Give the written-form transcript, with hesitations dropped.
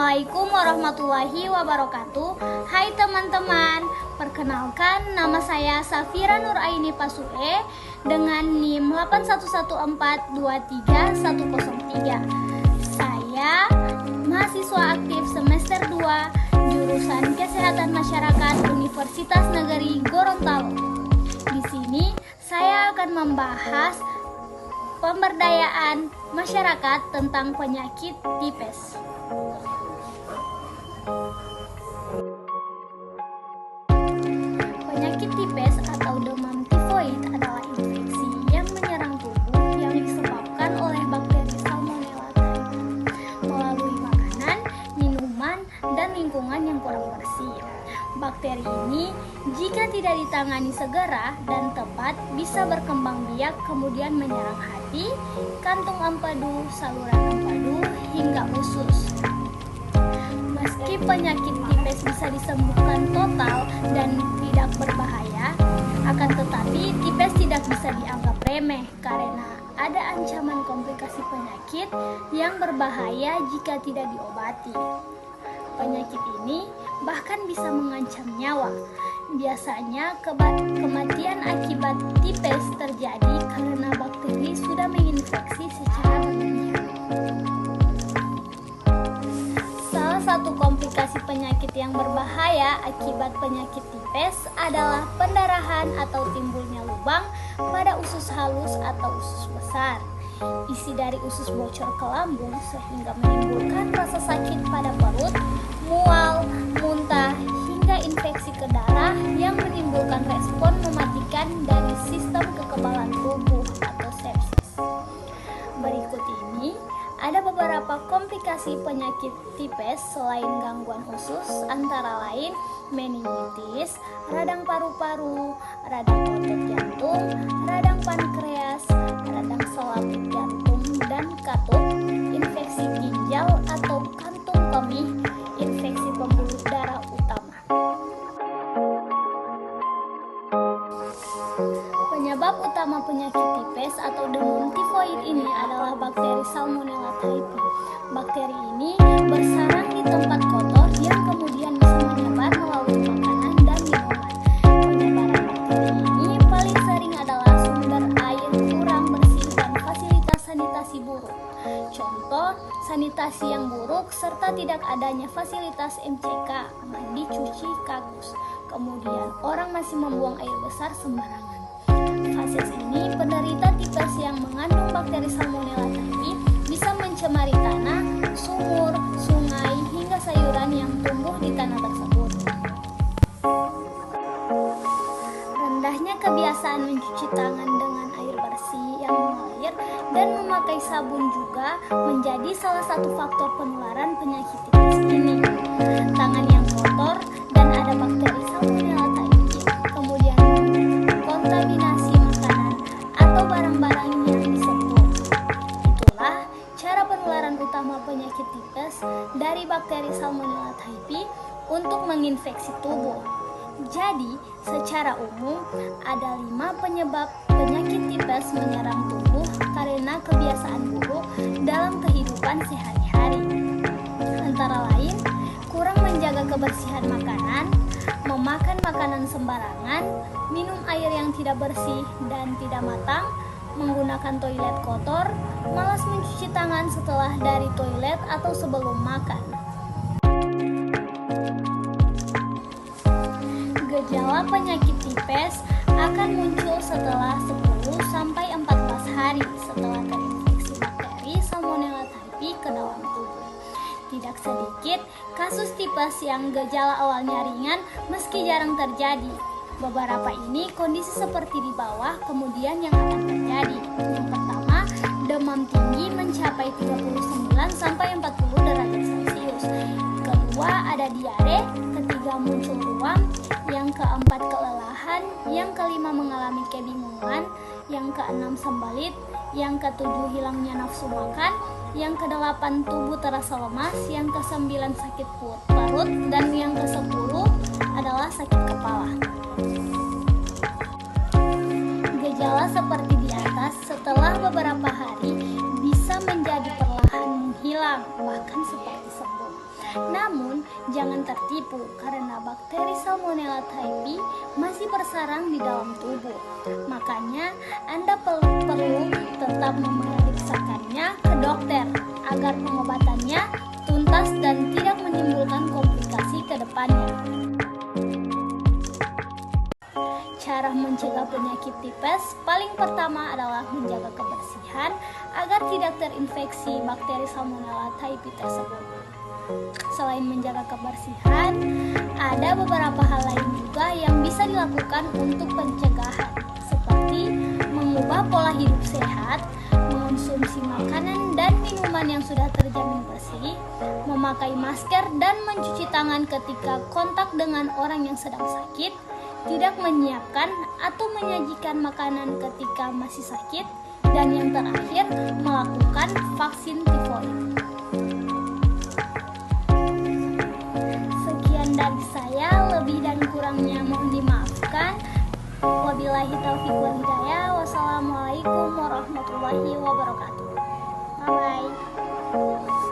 Assalamualaikum warahmatullahi wabarakatuh. Hai teman-teman, perkenalkan nama saya Safira Nuraini Pasue dengan NIM 811423103. Saya mahasiswa aktif semester 2 jurusan Kesehatan Masyarakat Universitas Negeri Gorontalo. Di sini saya akan membahas pemberdayaan masyarakat tentang penyakit tipes. Penyakit tipes atau demam tifoid adalah infeksi yang menyerang tubuh yang disebabkan oleh bakteri Salmonella typhi melalui makanan, minuman, dan lingkungan yang kurang bersih. Bakteri ini jika tidak ditangani segera dan tepat bisa berkembang biak kemudian menyerang hati, kantung empedu, saluran empedu, hingga usus. Meski penyakit tipes bisa disembuhkan total dan tidak berbahaya, akan tetapi tipes tidak bisa dianggap remeh karena ada ancaman komplikasi penyakit yang berbahaya jika tidak diobati. Penyakit ini bahkan bisa mengancam nyawa. Biasanya kematian akibat tipes terjadi karena bakteri sudah menginfeksi secara berlebihan. Salah satu komplikasi penyakit yang berbahaya akibat penyakit tipes adalah pendarahan atau timbulnya lubang pada usus halus atau usus besar. Isi dari usus bocor ke lambung sehingga menimbulkan rasa sakit pada perut, mual, muntah, hingga infeksi ke darah yang menimbulkan respon mematikan dari sistem kekebalan tubuh atau sepsis. Berikut ini ada beberapa komplikasi penyakit tipes selain gangguan usus, antara lain meningitis, radang paru-paru, radang otot jantung, radang pankreas, radang selaput jantung dan katup, infeksi ginjal atau kantung kemih, infeksi pembuluh darah utama. Penyebab utama penyakit tipes atau demam tifoid ini adalah bakteri Salmonella typhi. Bakteri ini bersarang di tempat kotor yang kemudian bisa menyebar melalui makanan dan minuman. Penyebaran bakteri ini paling sering adalah sumber air kurang bersih dan fasilitas sanitasi buruk. Contoh, sanitasi yang buruk serta tidak adanya fasilitas MCK, mandi, cuci, kakus. Kemudian orang masih membuang air besar sembarangan. Fases ini penderita tipes yang mengandung bakteri Salmonella typhi bisa mencemari tanah, sumur, sungai, hingga sayuran yang tumbuh di tanah tersebut. Rendahnya kebiasaan mencuci tangan dengan air bersih yang mengalir dan memakai sabun juga menjadi salah satu faktor penularan penyakit tipes ini. Tangan yang kotor dan ada bakteri Salmonella typhi, kemudian kontaminasi makanan atau barang-barang yang disentuh. Itulah cara penularan utama penyakit tipes dari bakteri Salmonella typhi untuk menginfeksi tubuh. Jadi, secara umum ada 5 penyebab penyakit tipes menyerang tubuh karena kebiasaan buruk dalam kehidupan sehari-hari. Antara lain, kurang menjaga kebersihan makanan, memakan makanan sembarangan, minum air yang tidak bersih dan tidak matang, menggunakan toilet kotor, malas mencuci tangan setelah dari toilet atau sebelum makan. Gejala penyakit tipes akan muncul setelah 10-14 hari setelah terinfeksi bakteri Salmonella typhi ke dalam tubuh. Tidak sedikit kasus tipes yang gejala awalnya ringan meski jarang terjadi. Beberapa ini kondisi seperti di bawah kemudian yang akan terjadi. Yang pertama, demam tinggi mencapai 39-40 derajat Celcius. Kedua, ada diare. Ketiga, muncul ruam. Yang keempat, kelelahan. Yang kelima, mengalami kebingungan. Yang keenam, sembelit. Yang ketujuh, hilangnya nafsu makan. Yang kedelapan, tubuh terasa lemas. Yang kesembilan, sakit perut. Dan yang kesepuluh adalah sakit kepala. Gejala seperti di atas setelah beberapa hari bisa menjadi perlahan menghilang, bahkan seperti sembuh. Namun, jangan tertipu karena bakteri Salmonella typhi masih bersarang di dalam tubuh. Makanya, Anda perlu tetap memeriksakannya ke dokter agar pengobatannya tuntas dan tidak menimbulkan komplikasi ke depannya. Cara mencegah penyakit tipes paling pertama adalah menjaga kebersihan agar tidak terinfeksi bakteri Salmonella typhi tersebut. Selain menjaga kebersihan, ada beberapa hal lain juga yang bisa dilakukan untuk pencegahan, seperti mengubah pola hidup sehat, mengonsumsi makanan dan minuman yang sudah terjamin bersih, memakai masker dan mencuci tangan ketika kontak dengan orang yang sedang sakit, tidak menyiapkan atau menyajikan makanan ketika masih sakit, dan yang terakhir, melakukan vaksin tifoid. Sekian dari saya, lebih dan kurangnya mohon dimaafkan. Wabillahi taufiq wal hidayah. Wassalamualaikum warahmatullahi wabarakatuh. Bye bye.